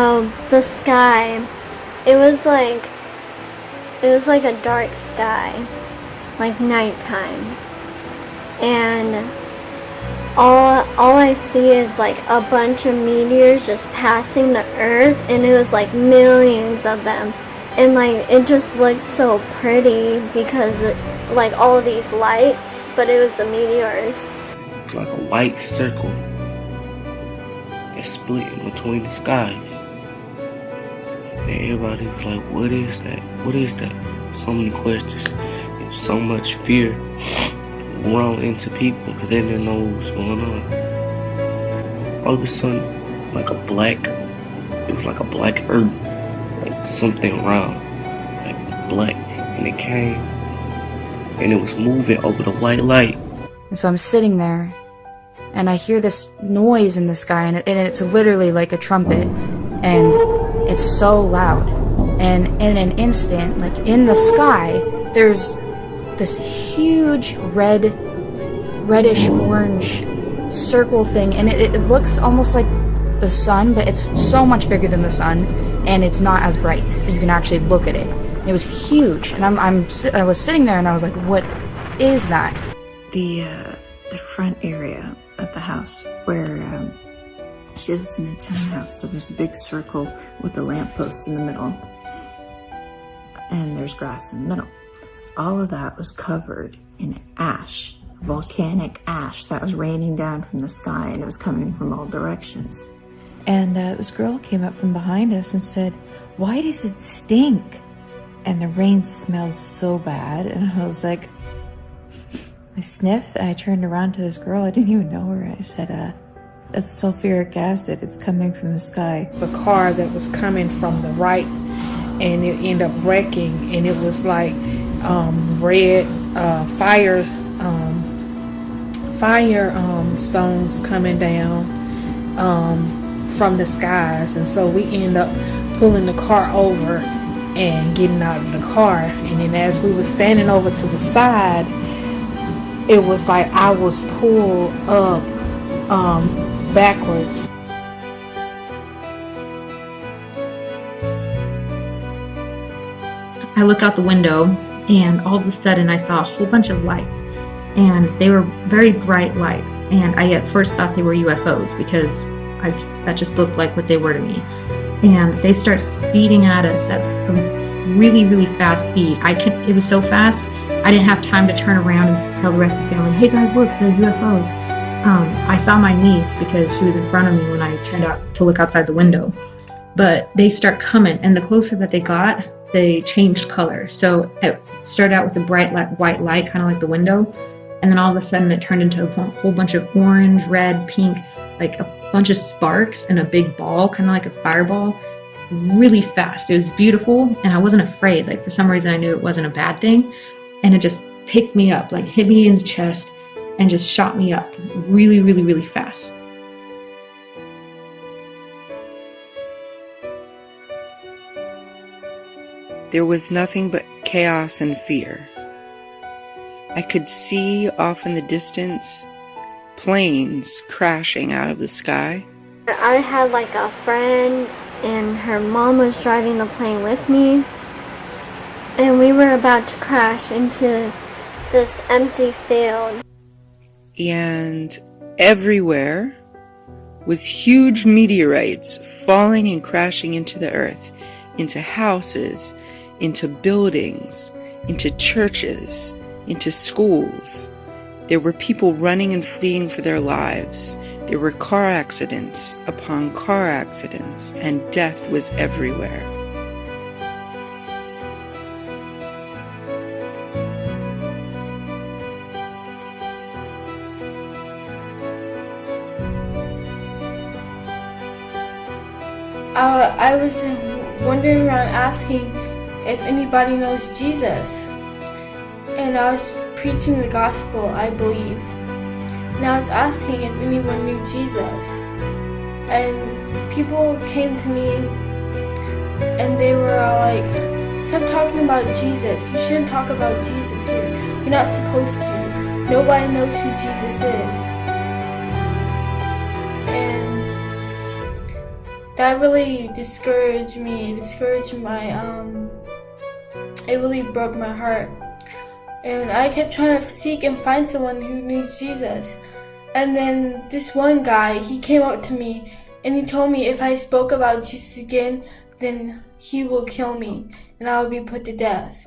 So the sky, it was like a dark sky, like nighttime, and all I see is like a bunch of meteors just passing the earth, and it was like millions of them, and like it just looked so pretty because like all of these lights, but it was the meteors. It's like a white circle that's split in between the skies. And everybody was like, what is that? What is that? So many questions and so much fear run into people because they didn't know what was going on. All of a sudden, it was like a black earth, like something round, like black, and it came and it was moving over the white light. And so I'm sitting there and I hear this noise in the sky, and it's literally like a trumpet, and it's so loud. And in an instant, like in the sky, there's this huge reddish orange circle thing, and it looks almost like the sun, but it's so much bigger than the sun, and it's not as bright, so you can actually look at it. And it was huge, and I was sitting there, and I was like, what is that? The front area of the house where she lives in a townhouse, so there's a big circle with a lamppost in the middle, and there's grass in the middle. All of that was covered in ash, volcanic ash that was raining down from the sky, and it was coming from all directions. And this girl came up from behind us and said, "Why does it stink?" And the rain smelled so bad, and I was like, I sniffed, and I turned around to this girl. I didn't even know her. I said, that's sulfuric acid. It's coming from the sky. The car that was coming from the right, and it ended up wrecking, and it was like red fire stones coming down from the skies. And so we end up pulling the car over and getting out of the car. And then as we were standing over to the side, it was like I was pulled up backwards. I look out the window, and all of a sudden I saw a whole bunch of lights, and they were very bright lights, and I at first thought they were UFOs because that just looked like what they were to me. And they start speeding at us at a really, really fast speed. It was so fast, I didn't have time to turn around and tell the rest of the family, hey guys, look, they're UFOs. I saw my niece because she was in front of me when I turned out to look outside the window. But they start coming, and the closer that they got, they changed color. So it started out with a bright white light, kind of like the window, and then all of a sudden it turned into a whole bunch of orange, red, pink, like a bunch of sparks and a big ball, kind of like a fireball, really fast. It was beautiful, and I wasn't afraid. Like for some reason I knew it wasn't a bad thing. And it just picked me up, like hit me in the chest and just shot me up really, really, really fast. There was nothing but chaos and fear. I could see off in the distance planes crashing out of the sky. I had like a friend, and her mom was driving the plane with me. And we were about to crash into this empty field. And everywhere was huge meteorites falling and crashing into the earth, into houses, into buildings, into churches, into schools. There were people running and fleeing for their lives. There were car accidents upon car accidents, and death was everywhere. I was wandering around asking if anybody knows Jesus, and I was just preaching the gospel, I believe, and I was asking if anyone knew Jesus, and people came to me and they were all like, stop talking about Jesus, you shouldn't talk about Jesus here, you're not supposed to, nobody knows who Jesus is. And that really discouraged me. It really broke my heart. And I kept trying to seek and find someone who needs Jesus. And then this one guy, he came up to me and he told me if I spoke about Jesus again, then he will kill me and I will be put to death.